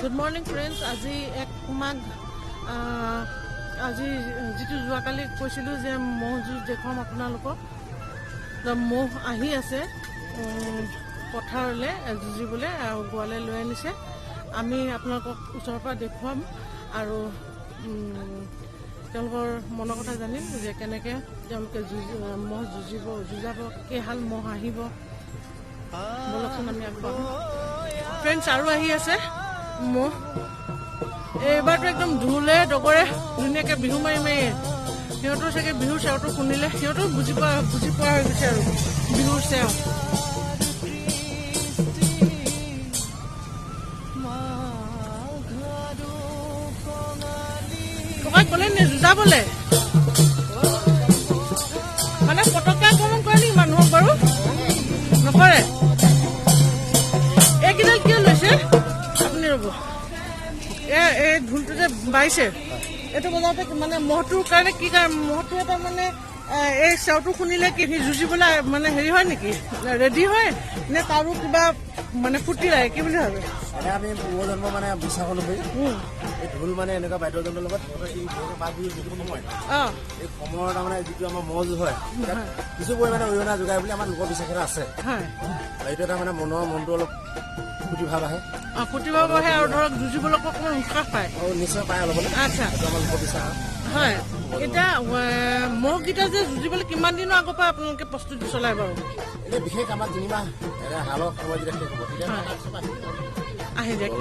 Good morning, friends. আজি 1 মাঘ আজি যেটো যোৱাকালি কৈছিলো যে মহ যুঁজ দেখাম আপোনালোকক মহ আহি আছে পথাৰলৈ যুঁজিবলৈ আৰু গোৱালে লৈ আনিছে আমি আপোনালোকক ওচৰৰ পৰা দেখুৱাম আৰু তেওঁলোকৰ মনৰ কথা জানিম যে কেনেকৈ তেওঁলোকে মহ যুঁজাব কেইহাল মহ আহিব বলকচোন আমি আগবাঢ়ো ফ্ৰেণ্ডছ আৰু আহি আছে মহ এইবাৰতো একদম ঢোলে ডগৰে ধুনীয়াকৈ বিহু মাৰি মাৰি সিহঁতৰ চাগে বিহুৰ চেওটো শুনিলে সিহঁতেও বুজি পোৱা হৈ গৈছে আৰু বিহুৰ চেও কবাত গ'লে নে যুঁজাবলে মানে পটককৈ আক্ৰমণ কৰে নেকি মানুহক বাৰু নকৰে এইকেইডাল কিয় লৈছে আপুনি ৰ'ব এই ঢোলটো যে বাইছে এইটো বজাওঁতে মানে মহটোৰ কাৰণে কি মহটো এটা মানে এই চেওটো শুনিলে কি যুঁজিবলৈ মানে হেৰি হয় নেকি ৰেডি হয় নে তাৰো কিবা মানে ফূৰ্তি লাগে কি বুলি ভাবে আমি পূৰ্বজন্ম মানে বিশ্বাস অনুসৰি এই ঢোল মানে এনেকুৱা বাদ্যযন্ত্ৰৰ লগত বাঘ বিহুৰ যিটো সময় এই সময়ৰ তাৰমানে যিটো আমাৰ মহ যুঁজ হয় কিছু পৰিমাণে অৰিহণা যোগায় বুলি আমাৰ লোকবিশ্বাস এটা আছে এইটো এটা মানে মনটো অলপ ফূৰ্তিভাৱ আহে ফূৰ্তিভাৱ আহে আৰু ধৰক যুঁজিবলৈকো অকণমান উৎসাহ পায় নিশ্চয় পায় অলপ আচ্ছা আমাৰ লোকবিশ্বাস হয় এতিয়া মহকেইটা যে যুঁজিবলৈ কিমান দিনৰ আগৰ পৰা আপোনালোকে প্ৰস্তুতি চলায় বাৰু এতিয়া বিশেষ আমাৰ 3 মাহ হালৰ সময় যেতিয়া শেষ হ'ব তেতিয়া আহি যায়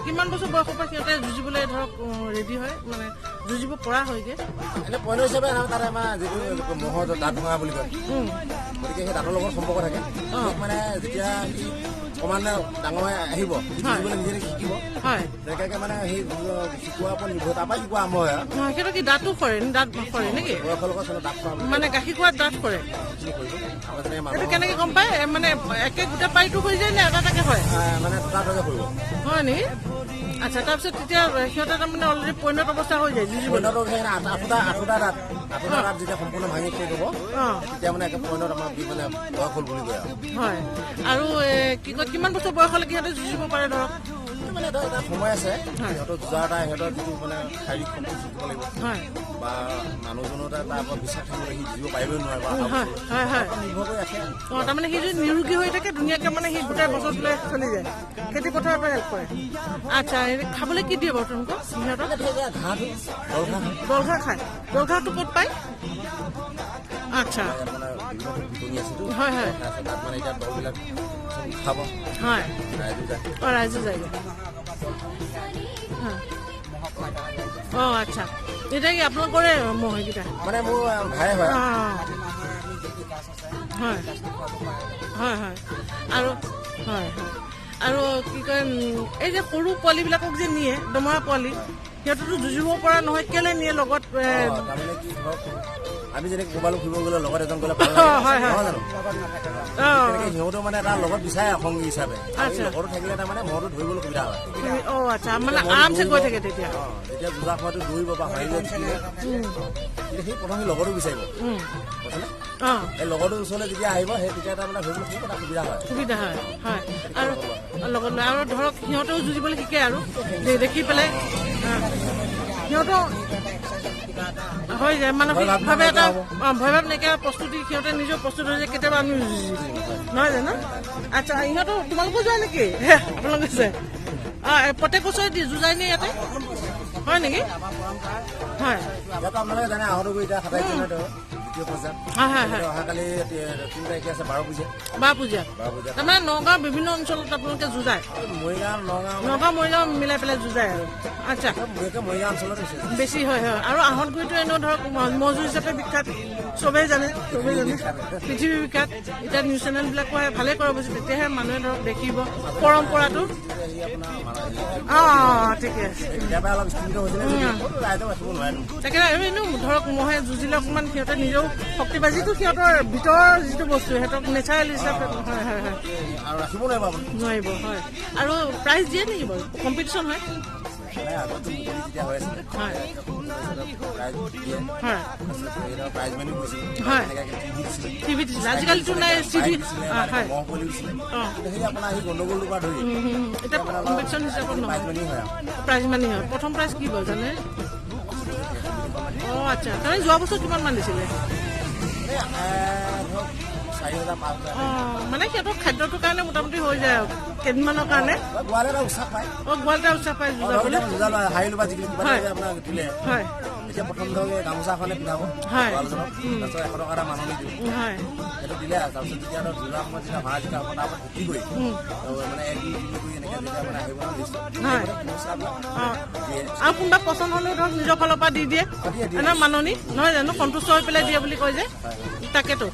কিমান বছৰ বয়সৰ পৰা সিহঁতে যুঁজিবলৈ ধৰক ৰেডি হয় মানে যুঁজিব পৰা হয়গৈ এনে পইণ্ট হিচাপে তাত আমাৰ যিটো মহৰ দাঁত ভঙা বুলি কয় গতিকে সেই দাঁতৰ লগত সম্পৰ্ক থাকে মানে যেতিয়া সি ক্ৰমান্বয়ে ডাঙৰ আহিব যুঁজিবলৈ নিজে শিকিব তেনেকৈ মানে সেই শিকোৱাৰ ওপৰত নিৰ্ভৰ তাৰপৰা শিকোৱা আৰম্ভ হয় সেইটো কি দাঁতো কৰে দাঁত কৰে নেকি বয়সৰ লগত দাঁত খোৱা মানে গাখীৰ খোৱাত দাঁত কৰে এইটো কেনেকৈ গম পায় মানে একে গোটেই পাৰিটো হৈ যায় নে এটা এটাকে হয় মানে দাঁত কৰিব হয় নেকি আচ্ছা তাৰপিছত তেতিয়া সিহঁতে তাৰমানে অলৰেডি পৰিণত অৱস্থা হৈ যায় আঠুটা দাঁত যেতিয়া সম্পূৰ্ণ ভাঙি শেষ হ'ব তেতিয়া মানে পৰিণত আমাৰ মানে বয়স হ'ল বুলি কয় হয় আৰু কি কয় কিমান বছৰ বয়সলৈকে সিহঁতে যুঁজিব পাৰে ধৰক মানে এটা সময় আছে সিহঁতৰ যুঁজাৰ এটা সিহঁতৰ যিটো মানে শাৰীৰিক সম্পৰ্ক শিকিব লাগিব বা মানুহজনৰ তাৰ ওপৰত বিশ্বাস থাকিবলৈ সি যুঁজিব পাৰিবই নোৱাৰে বা নিৰ্ভৰ কৰি ৰাখে তাৰমানে সি যদি নিৰোগী হৈ থাকে ধুনীয়াকৈ মানে সি গোটেই বছৰটোলৈ চলি যায় খেতি পথাৰতো হেল্প কৰে আচ্ছা খাবলৈ কি দিয়ে বাৰু তেওঁলোকক সিহঁতক দলঘাঁহ খায় দলঘাঁহটো ক'ত পায় আচ্ছা হয় হয় হয় ৰাইজো যায় আচ্ছা এতিয়া কি আপোনালোকৰে মহ সেইকেইটা মানে মোৰ ভাই হয় হয় হয় হয় আৰু হয় হয় আৰু কি কয় এই যে সৰু পোৱালীবিলাকক যে নিয়ে দমৰা পোৱালী সিহঁতেতো যুঁজিব পৰা নহয় কেলে নিয়ে লগত আমি যেনেকৈ মোবাইল ফুৰিব গ'লে লগত এজন গ'লে সিহঁতেও মানে এটা লগত বিচাৰে সংগী হিচাপে লগতো থাকিলে তাৰমানে মহটো ধৰিবলৈ সুবিধা হয় আচ্ছা মানে আৰামছে গৈ থাকে তেতিয়া যেতিয়া যুঁজা খোৱাটো দৌৰিব বা হাৰিলে জিকিলে সেই প্ৰথম সি লগতো বিচাৰিব এই লগৰটোৰ ওচৰলৈ যেতিয়া আহিব সেই তেতিয়া তাৰমানে ধৰিবলৈ খুব এটা সুবিধা হয় আৰু লগত আৰু ধৰক সিহঁতেও যুঁজিবলৈ শিকে আৰু দেখি পেলাই সিহঁতেও হৈ যায় মানসিকভাৱে এটা ভয়ভাৱ নাইকিয়া প্ৰস্তুতি সিহঁতে নিজৰ প্ৰস্তুত হৈ যায় কেতিয়াবা আমি নহয় জানো আচ্ছা ইহঁতো তোমালোকেও যোৱা নেকি আপোনালোকে যায় প্ৰত্যেক বছৰে যুঁজাই নে ইয়াতে হয় নেকি হয় আপোনালোকে জানে আহত এতিয়া 27 দিনত অহাকালি 3 তাৰিখে আছে বাৰ পূজা তাৰমানে নগাঁৱৰ বিভিন্ন অঞ্চলত আপোনালোকে যুঁজায় নগাঁও মৰিগাঁও মিলাই পেলাই যুঁজায় আৰু আচ্ছা মৰিগাঁও অঞ্চলত বেছি হয় আৰু আহতগুৰিটো এনেও ধৰক মহ যুঁজ হিচাপে বিখ্যাত চবেই জানে পৃথিৱী বিখ্যাত এতিয়া নিউজ চেনেলবিলাকো ভালেই কৰা গৈছে তেতিয়াহে মানুহে ধৰক দেখিব পৰম্পৰাটো ঠিকে আছে তাকে এনেও ধৰক মহে যুঁজিলে অকণমান সিহঁতে নিজেও শক্তি বাজিটো সিহঁতৰ ভিতৰৰ যিটো বস্তু সিহঁতক নেচাৰেল হিচাপে ৰাখিব নোৱাৰিব হয় আৰু প্ৰাইজ দিয়ে নেকি বাৰু কম্পিটিশ্যন হয় মানে আগতো মুকলি যেতিয়া হৈ আছিলে হয় প্ৰাইজ দিয়ে হয় প্ৰাইজ মানি গৈছিল হয় এনেকৈ টিভি দিছিলে আজিকালিতো নাই টিভি হয় মহ পলি দিছিলে অঁ কিন্তু সেই আপোনাৰ সেই গণ্ডগোলটোৰ পৰা ধৰি এতিয়া কম্পিটিশ্যন হিচাপত প্ৰাইজ নহয় মানি হয় প্ৰাইজ মানি হয় প্ৰথম প্ৰাইজ কি বাৰু জানে অঁ আচ্ছা তাৰমানে যোৱা বছৰ কিমান মান দিছিলে ধৰক 4,000 5,000 অঁ মানে সিহঁতৰ খাদ্যটোৰ কাৰণে মোটামুটি হৈ যায় আৰু কেইদিনমানৰ কাৰণে গোৱালে এটা উৎসাহ পায় অঁ গোৱালটা উৎসাহ পাই যুঁজাবলৈ হাৰিলো বা যিখিনি কিবা এটা আপোনাক দিলে হয় এতিয়া প্ৰথম ধৰক গামোচাখনে পিন্ধাব হয় গোৱালজনক তাৰপিছত 100 টকা এটা মাননি দিব হয় সেইটো দিলে তাৰপিছত যেতিয়া ধৰক যোৰা সময়ত যেতিয়া ভাড়া যেতিয়া আপোনাৰ ওপৰত ভিত্তি কৰি মানে 1 2 3 কৰি এনেকৈ যেতিয়া মানে আহিব ন লিষ্ট হয় পুৰস্কাৰবিলাক অঁ দিয়ে আৰু কোনোবা পচন্দ হ'লেও ধৰক নিজৰ ফালৰ পৰা দি দিয়ে এনে মাননি নহয় জানো সন্তুষ্ট হৈ পেলাই দিয়ে বুলি কয় যে তাকেতো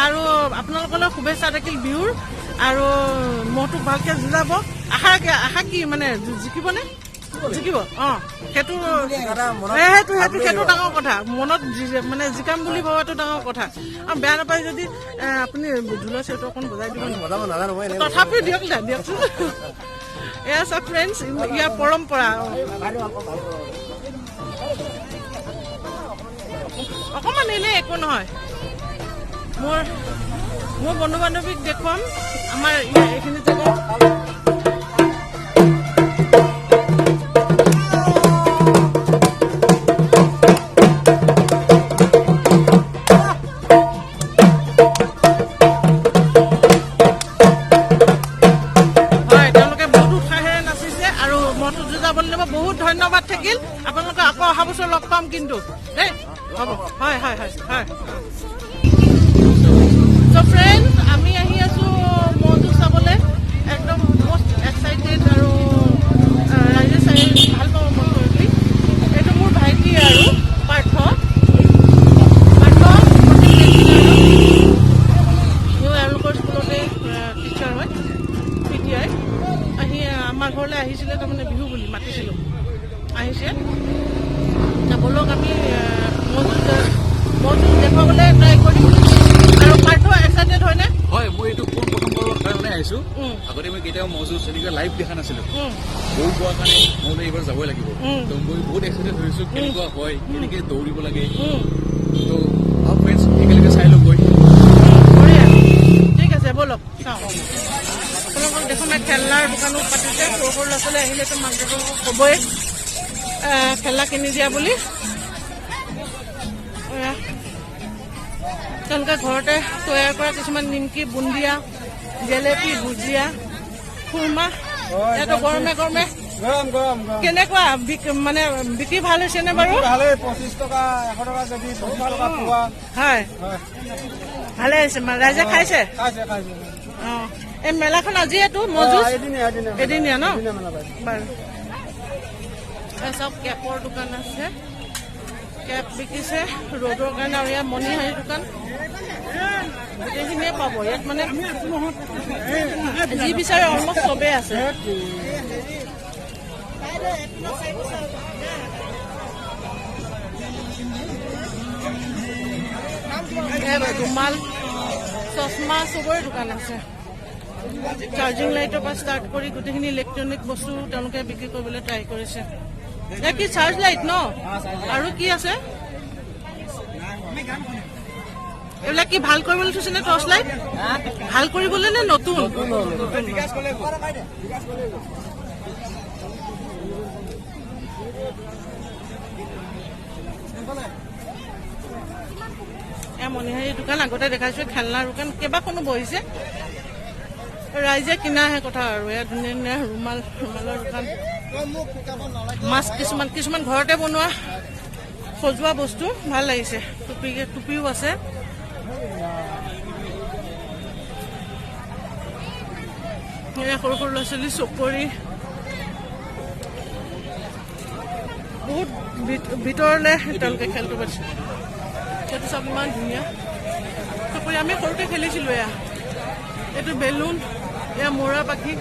আৰু আপোনালোকলৈ শুভেচ্ছা থাকিল বিহুৰ আৰু মহটোক ভালকৈ যুঁজাব আশা কি মানে জিকিবনে জিকিব অঁ সেইটো সেইটো ডাঙৰ কথা মনত মানে জিকাম বুলি ভবাটো ডাঙৰ কথা আৰু বেয়া নাপায় যদি আপুনি ঢোলৰ চেউটো অকণ বজাই দিব তথাপিও দিয়ক দা দিয়কচোন এয়া চব ফ্ৰেণ্ডছ ইয়াৰ পৰম্পৰা অকণমান এনেই একো নহয় মোৰ বন্ধু বান্ধৱীক দেখুৱাম আমাৰ এইখিনি জেগা বহুত ধন্যবাদ থাকিল আপোনালোকে আকৌ অহা বছৰ লগ পাম কিন্তু দেই হ'ব হয় হয় হয় হয় চ' ফ্ৰেণ্ড আমি আহি আছোঁ মহটো চাবলৈ একদম মষ্ট এক্সাইটেড আৰু ৰাইজে চাই ভাল পাব মন কৰি এইটো মোৰ ভাইটি আৰু পাৰ্থ সিও এওঁলোকৰ স্কুলতে টিচাৰ হয় PTI আহি আমাৰ ঘৰলৈ আহিছিলে তাৰমানে বিহু বুলি মাতিছিলোঁ আহিছে ব'লক আমি মজুত দেখুৱাবলৈ ট্ৰাই কৰিম আৰু পাৰ্থ এক্সাইটেড হয়নে হয় মই এইটো প্ৰথমবাৰৰ কাৰণে আহিছোঁ আগতে মই কেতিয়াও মজুত তেনেকৈ লাইভ দেখা নাছিলোঁ গৰু পোৱাৰ কাৰণে মই এইবাৰ যাবই লাগিব তো মই বহুত এক্সাইটেড হৈছোঁ কেনেকুৱা হয় কেনেকৈ দৌৰিব লাগে তো ফ্ৰেণ্ডছ একেলগে চাই লওক গৈ ঠিক আছে ব'লক চাওঁ আপোনালোকক দেখোন খেলনাৰ দোকানো পাতিছে সৰু সৰু ল'ৰা ছোৱালী আহিলেতো মাক দেউতাকক ক'বই খেলনা কিনি দিয়া বুলি তেওঁলোকে ঘৰতে তৈয়াৰ কৰা কিছুমান নিমকি বুন্দিয়া জেলেপি ভুজিয়া খুৰমা ইয়াতো গৰমে গৰমে কেনেকুৱা মানে বিক্ৰী ভাল হৈছেনে বাৰু 25 টকা 100 টকা যদি 50 টকা পোৱা হয় ভালে হৈছে ৰাইজে খাইছে অঁ এই মেলাখন আজিয়েতো মজুত এদিনীয়া ন বাৰু চব কেপৰ দোকান আছে কেপ বিকিছে ৰ'দৰ কাৰণে আৰু ইয়াত মণিহাৰী দোকান গোটেইখিনিয়ে পাব ইয়াত মানে যি বিচাৰে অলমষ্ট চবেই আছে ৰুমাল চশমা চবৰে দোকান আছে চাৰ্জিং লাইটৰ পৰা ষ্টাৰ্ট কৰি গোটেইখিনি ইলেক্ট্ৰনিক বস্তু তেওঁলোকে বিক্ৰী কৰিবলৈ ট্ৰাই কৰিছে এয়া কি চাৰ্জ লাইট ন আৰু কি আছে এইবিলাক কি ভাল কৰিবলৈ থৈছে নে টৰ্চ লাইট ভাল কৰিবলৈ নে নতুন এয়া মণিহাৰী দোকান আগতে দেখাইছো খেলনাৰ দোকান কেইবাখনো বহিছে ৰাইজে কিনাহে কথা আৰু এয়া ধুনীয়া ধুনীয়া ৰুমালৰ দোকান মাছ কিছুমান ঘৰতে বনোৱা সজোৱা বস্তু ভাল লাগিছে টুপিও আছে সৰু সৰু ল'ৰা ছোৱালী চকৰি বহুত ভিতৰলৈ তেওঁলোকে খেলটো পাইছে সেইটো চব ইমান ধুনীয়া চকৰি আমি সৰুতে খেলিছিলোঁ এয়া এইটো বেলুন এয়া মৰা পাখি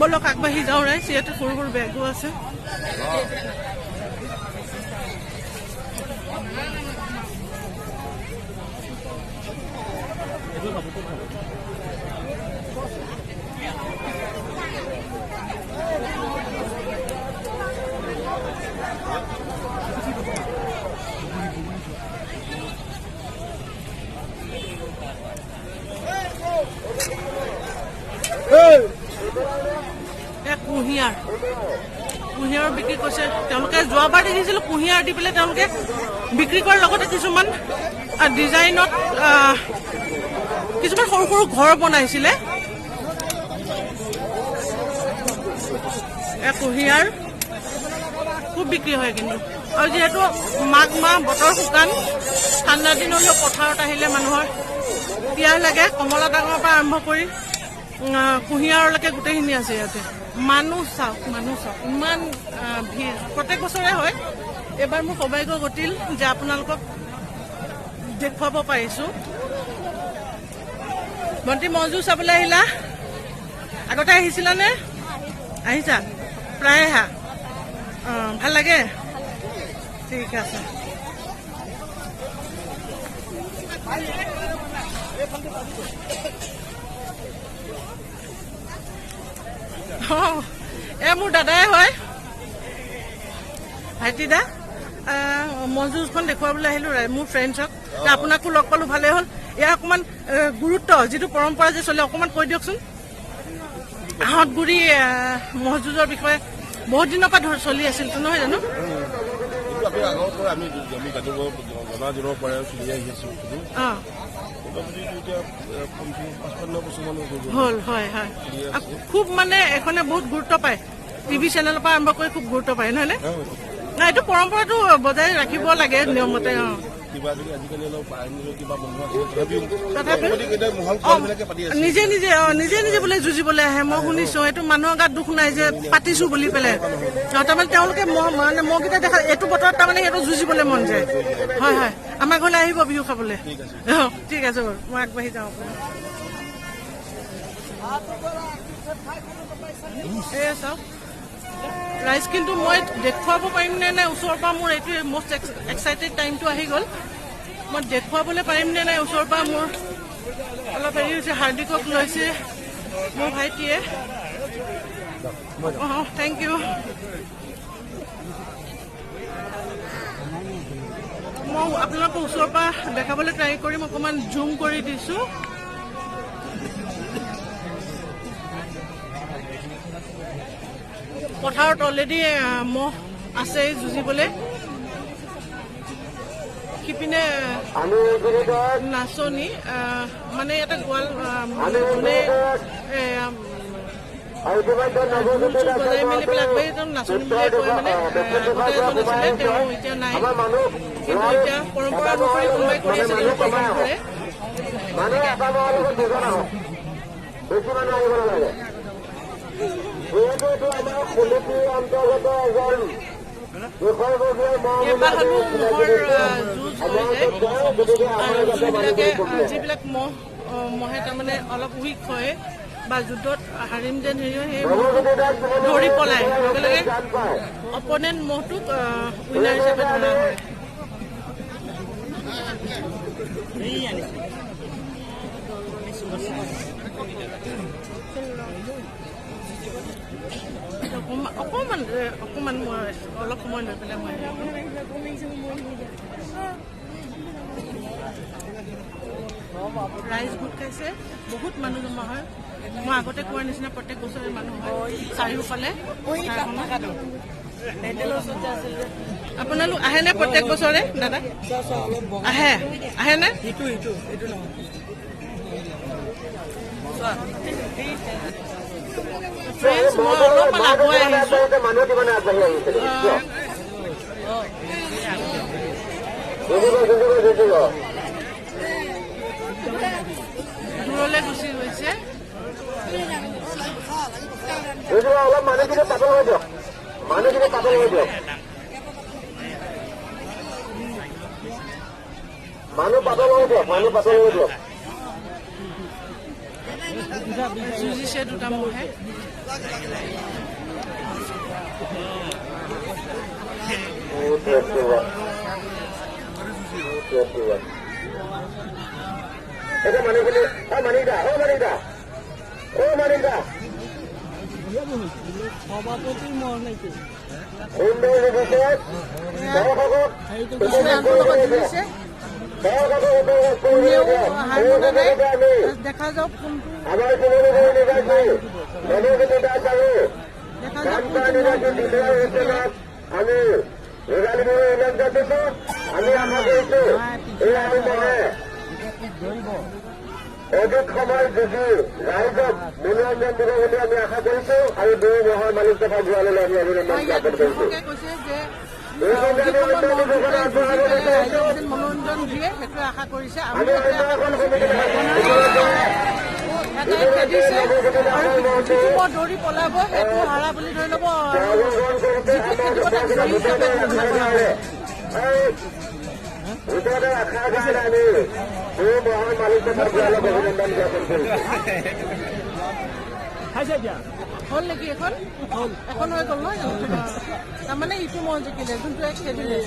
বলক আগবাঢ়ি যাওঁ ৰাইজ ইয়াতে সৰু সৰু বেগো আছে কুঁহিয়াৰ বিক্ৰী কৰিছে তেওঁলোকে। যোৱাবাৰ দেখিছিলোঁ কুঁহিয়াৰ দি পেলাই তেওঁলোকে বিক্ৰী কৰাৰ লগতে কিছুমান ডিজাইনত কিছুমান সৰু সৰু ঘৰ বনাইছিলে। কুঁহিয়াৰ খুব বিক্ৰী হয় কিন্তু। আৰু যিহেতু মাঘ মাহ বতৰ শুকান, ঠাণ্ডা দিনলৈও পথাৰত আহিলে মানুহৰ পিয়াহ লাগে। কমলা ডাঙৰ পৰা আৰম্ভ কৰি কুঁহিয়াৰলৈকে গোটেইখিনি আছে ইয়াতে। মানুহ চাওক ইমান ভিৰ। প্ৰত্যেক বছৰে হয়। এইবাৰ মোৰ সৌভাগ্য ঘটিল যে আপোনালোকক দেখুৱাব পাৰিছোঁ। ভণ্টি মজু চাবলৈ আহিলা? আগতে আহিছিলানে? আহিছা? প্ৰায় আহা? ভাল লাগে? ঠিক আছে। মোৰ দাদাই হয়, ভাইটি দা। মজুখন দেখুৱাবলৈ আহিলোঁ মোৰ ফ্ৰেণ্ডছক। আপোনাকো লগ পালোঁ, ভালেই হ'ল। ইয়াৰ অকণমান গুৰুত্ব, যিটো পৰম্পৰা যে চলে, অকণমান কৈ দিয়কচোন। আহঁতগুৰি মহযুঁজৰ বিষয়ে বহুত দিনৰ পৰা চলি আছিল নহয় জানো? আগৰ পৰা আমি জনা দিনৰ পৰাই চলি আহি আছো। হ'ল হয় হয়। খুব মানে এখনে বহুত গুৰুত্ব পায়। টিভি চেনেলৰ পৰা আৰম্ভ কৰি খুব গুৰুত্ব পায়, নহয় নে? নাই, এইটো পৰম্পৰাটো বজাই ৰাখিব লাগে নিয়মতে। নিজে নিজে বোলে যুঁজিবলৈ আহে। মই শুনিছো এইটো মানুহৰ গাত দুখ নাই যে পাতিছো বুলি পেলাই। তাৰমানে তেওঁলোকে মানে মহকেইটা দেখা এইটো বতৰত তাৰমানে সিহঁতক যুঁজিবলৈ মন যায়। হয় হয়, আমাৰ ঘৰলৈ আহিব বিহু খাবলৈ। ঠিক আছে বাৰু, মই আগবাঢ়ি যাওঁ। চাওক ৰাইজ, কিন্তু মই দেখুৱাব পাৰিম নে নাই ওচৰৰ পৰা? মোৰ এইটোৱে মষ্ট এক্সাইটেড টাইমটো আহি গ'ল। মই দেখুৱাবলৈ পাৰিম নে নাই ওচৰৰ পৰা? মোৰ অলপ হেৰি হৈছে। হাৰ্দিকক লৈছে মোৰ ভাইটিয়ে। Thank you. মই আপোনালোকক ওচৰৰ পৰা দেখাবলৈ ট্ৰাই কৰিম। অকণমান জুম কৰি দিছোঁ। পথাৰত অলৰেডি মহ আছে যুঁজিবলৈ। সিপিনে নাচনি মানে এটা গোৱাল যোনে বজাই মেলি পেলাই একদম নাচনি বুলিয়ে কয়। মানে আগতে এজন আছিলে, তেওঁ এতিয়া নাই। কিন্তু এতিয়া পৰম্পৰা অনুসৰি কোনোবাই কৰি আছে তেওঁলোকৰ ঘৰে। কেইবাখনো মহৰ যুঁজ হৈ যায়। আৰু যিবিলাক মহে তাৰমানে অলপ উইক হয় বা যুদ্ধত হাৰিম যেন হেৰি হয়, সেই মহটোক ধৰি পলাই লগে লগে অপনেণ্ট মহটোক উইনাৰ হিচাপে ধৰা হয়। অকণমান মই অলপ সময় লৈ পেলাই মই ৰাইজ গোট খাইছে। বহুত মানুহ জমা হয়। মই আগতে কোৱাৰ নিচিনা প্ৰত্যেক বছৰে মানুহ হয় চাৰিওফালে। আপোনালোক আহেনে প্ৰত্যেক বছৰে? দাদা আহেনে? ফ্ৰেণ্ডছ, মই অলপমান আগুৱাই আহিছোঁ। দূৰলৈ গুচি গৈছে। অলপ মানুহখিনি পাতল হৈ দিয়ক। মানুহখিনি পাতল হৈ দিয়ক। মানুহ পাতল হৈ দিয়ক। মানুহ পাতল হৈ দিয়ক। যুঁজিছে দুটা মহে। এটা মানুহখিনি মানিকা মানিকা সভাপতিৰ মন নেকি সুন্দৰ বিশেষ দৰ্শকক দেখা যাওক কোনটো আমাৰ শিলিগুৰি নিবাসী মনোজিত দাস আৰু কামতা নিবাসী বিশ্বনাথ আমি ৰোগালীবোৰ ইমান যাতিছো আমি আশা কৰিছো এই আইনমহে অধিক সময় যুঁজি ৰাইজক মনোৰঞ্জন দিব বুলি আমি আশা কৰিছো আৰু 2 মাহৰ মালিক তথা গোৱাললৈ আমি অভিনন্দন জ্ঞাপন কৰিছো কৈছে যে মনোৰঞ্জন দিয়ে সেইটো আশা কৰিছে আমি দৌৰি পলাব সেইটো হাৰা বুলি ধৰি ল'ব ভিতৰতে আশাৰ কাৰণে আমি 2 মাহৰ মালিক তথা গোৱালক অভিনন্দন জ্ঞাপন কৰিছো হ'ল নেকি এখন হৈ গ'ল নহয় তাৰমানে ইটো মন জিকিলে যোনটো এক খেলিলে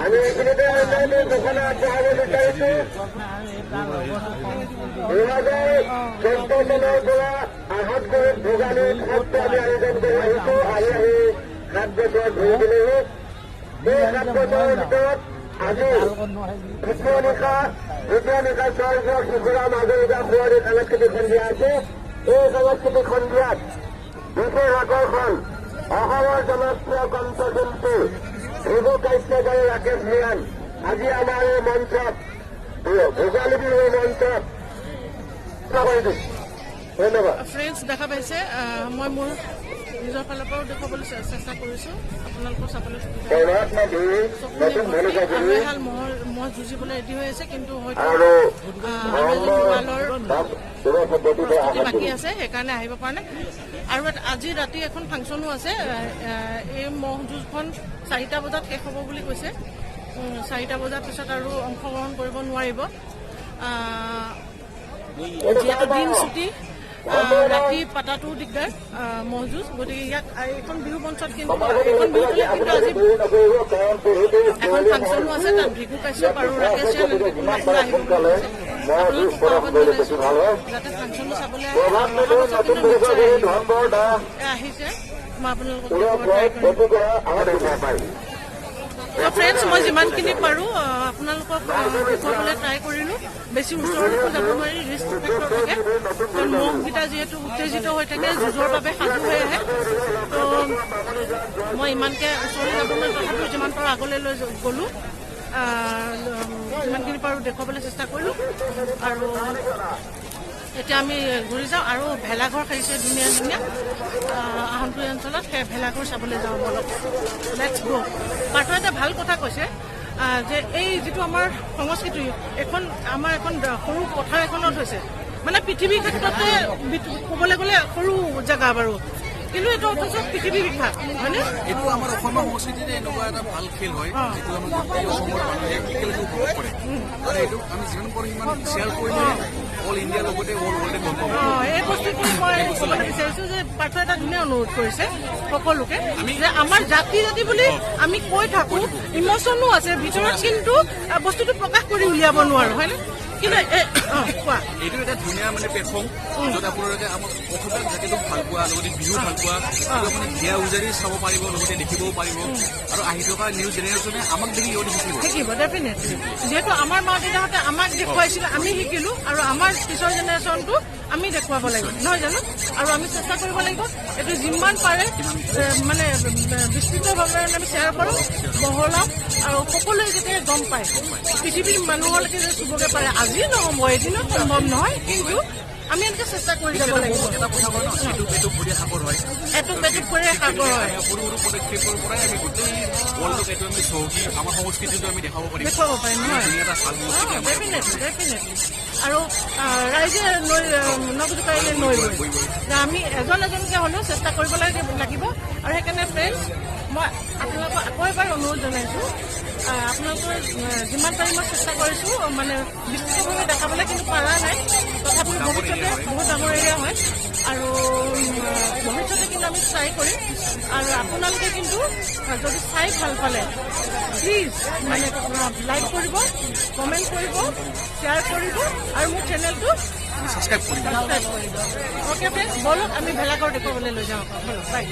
আমি এইখিনিতে অন্যান্য ঘোষণা আগবঢ়াব বিচাৰিছো 2014 চনৰ পৰা আহতকৈ ভোগালীৰ খাদ্য আমি আয়োজন কৰি আহিছো আৰু এই 7 বছৰ ঘূৰি দিলেও এই 7 বছৰৰ ভিতৰত আজি দ্বিতীয় নিশা 6 শিশুৰা মাজুলীকা বোৱাৰী সাংস্কৃতিক সন্ধিয়া আছে এই সাংস্কৃতিক সন্ধিয়াত বিশেষ আকৰ্ষণ অসমৰ জনপ্ৰিয় কণ্ঠশিল্পী ভৃগু কাশ্যপ ৰাকেশ মিয়ান আজি আমাৰ এই মঞ্চত ভোগালী বিহুৰ মঞ্চত ধন্যবাদ ফ্ৰেণ্ডছ দেখা পাইছে মই মোৰ নিজৰ ফালৰ পৰাও দেখুৱাবলৈ চেষ্টা কৰিছো আপোনালোকৰ চাবলৈ মহ যুঁজিবলৈ ৰেডি হৈ আছে কিন্তু হয়তো বাকী আছে সেইকাৰণে আহিব পৰা নাই আৰু আজি ৰাতি এখন ফাংচনো আছে এই মহ যুঁজখন 4টা বজাত শেষ হ'ব বুলি কৈছে 4টা বজাৰ পিছত আৰু অংশগ্ৰহণ কৰিব নোৱাৰিব যিহেতু দিন ছুটি ৰাতি পাতাটো দিগদাৰ মহ যুঁজ গতিকে ইয়াক এইখন বিহু মঞ্চত কিন্তু এইখন বিহুটোলে কিন্তু আজি এখন ফাংচনো আছে তাত ভৃগু কাশ্যপ আৰু ৰাকেশে যাতে ফাংচনটো চাবলৈ আহিছে মই আপোনালোকক ফ্ৰেণ্ডছ মই যিমানখিনি পাৰোঁ আপোনালোকক দেখুৱাবলৈ ট্ৰাই কৰিলোঁ বেছি ওচৰতো যাব নোৱাৰি ৰিস্ক ফেক্টৰ থাকে কাৰণ মহকেইটা যিহেতু উত্তেজিত হৈ থাকে যুঁজৰ বাবে সাজু হৈ আহে তো মই ইমানকৈ ওচৰলৈ যাব নোৱাৰি তথাপিও যিমান পাৰোঁ আগলৈ লৈ গ'লোঁ যিমানখিনি পাৰোঁ দেখুৱাবলৈ চেষ্টা কৰিলোঁ আৰু এতিয়া আমি ঘূৰি যাওঁ আৰু ভেলাঘৰ খাইছে ধুনীয়া ধুনীয়া আহমপুৰ অঞ্চলত সেই ভেলাঘৰ চাবলৈ যাওঁ বলক লেটছ গ' পাৰ্থ এটা ভাল কথা কৈছে যে এই যিটো আমাৰ সংস্কৃতি এখন আমাৰ এখন সৰু পথাৰ এখনত হৈছে মানে পৃথিৱীৰ ক্ষেত্ৰতে ক'বলৈ গ'লে সৰু জেগা বাৰু কিন্তু এইটো অথচ পৃথিৱী বিখ্যাত হয়নে এইটো আমাৰ অসমৰ সংস্কৃতিতে এনেকুৱা এটা ভাল খেল হয় যিটো আমি গোটেই অসমৰ মানুহে একেলগে উপভোগ কৰে আৰু এইটো আমি যিমান পাৰোঁ সিমান শ্বেয়াৰ কৰিলে অল ইণ্ডিয়াৰ লগতে অল ৱৰ্ল্ডে গম পাব এই বস্তুটো মই ক'বলৈ বিচাৰিছোঁ যে পাৰ্থ এটা ধুনীয়া অনুৰোধ কৰিছে সকলোকে যে আমাৰ জাতি জাতি বুলি আমি কৈ থাকোঁ ইম'চনো আছে ভিতৰত কিন্তু বস্তুটো প্ৰকাশ কৰি উলিয়াব নোৱাৰোঁ হয়নে কিন্তু কোৱা এইটো এটা ধুনীয়া মানে প্লেটফৰ্ম য'ত আপোনালোকে আমাৰ অসমীয়া জাতিটোক ভাল পোৱা লগতে বিহু ভাল পোৱা মানে ধিয়া উজাৰি চাব পাৰিব লগতে দেখিবও পাৰিব আৰু আহি থকা নিউ জেনেৰেশ্যনে আমাক দেখি ইহঁতে শিকিব ডেফিনেটলি যিহেতু আমাৰ মা দেউতাহঁতে আমাক দেখুৱাইছিলে আমি শিকিলোঁ আৰু আমাৰ পিছৰ জেনেৰেশ্যনটো আমি দেখুৱাব লাগিব নহয় জানো আৰু আমি চেষ্টা কৰিব লাগিব এইটো যিমান পাৰে মানে বিস্তৃতভাৱে আমি শ্বেয়াৰ কৰোঁ বহলাওঁ আৰু সকলোৱে যাতে গম পায় পৃথিৱীৰ মানুহলৈকে যে চুবগে পাৰে আজি নহ'ব এদিনত সম্ভৱ নহয় কিন্তু আমি এনেকৈ চেষ্টা কৰি যাব লাগিব এটা কথা কয় ন এইটো ভৰিয়া সাগৰ হয় এইটো পেটুক ভৰিয়া সাগৰ হয় সৰু সৰু পদক্ষেপৰ পৰাই আমি গোটেই ৱৰ্ল্ডক এইটো আমি চহকী আমাৰ সংস্কৃতিটো আমি দেখাব পাৰিম নহয় ধুনীয়া এটা ভাল ডেফিনেটলি আৰু ৰাইজে নগদ পাৰিলে নৈ গৈ আমি এজন এজনকৈ হ'লেও চেষ্টা কৰিব লাগিব আৰু সেইকাৰণে ফ্ৰেণ্ডছ মই আপোনালোকক আকৌ এবাৰ অনুৰোধ জনাইছোঁ আপোনালোকৰ যিমান পাৰি মই চেষ্টা কৰিছোঁ মানে বিস্তৃতভাৱে দেখাবলৈ কিন্তু পৰা নাই তথাপিও ভৱিষ্যতে বহুত ডাঙৰ এৰিয়া হয় আৰু ভৱিষ্যতে কিন্তু আমি ট্ৰাই কৰিম আৰু আপোনালোকে কিন্তু যদি চাই ভাল পালে প্লিজ মানে লাইক কৰিব কমেণ্ট কৰিব শ্বেয়াৰ কৰিব আৰু মোৰ চেনেলটো ছাবস্ক্ৰাইব কৰিব অ'কে ফ্ৰেণ্ড বলক আমি ভেলাঘৰ দেখুৱাবলৈ লৈ যাওঁ বাই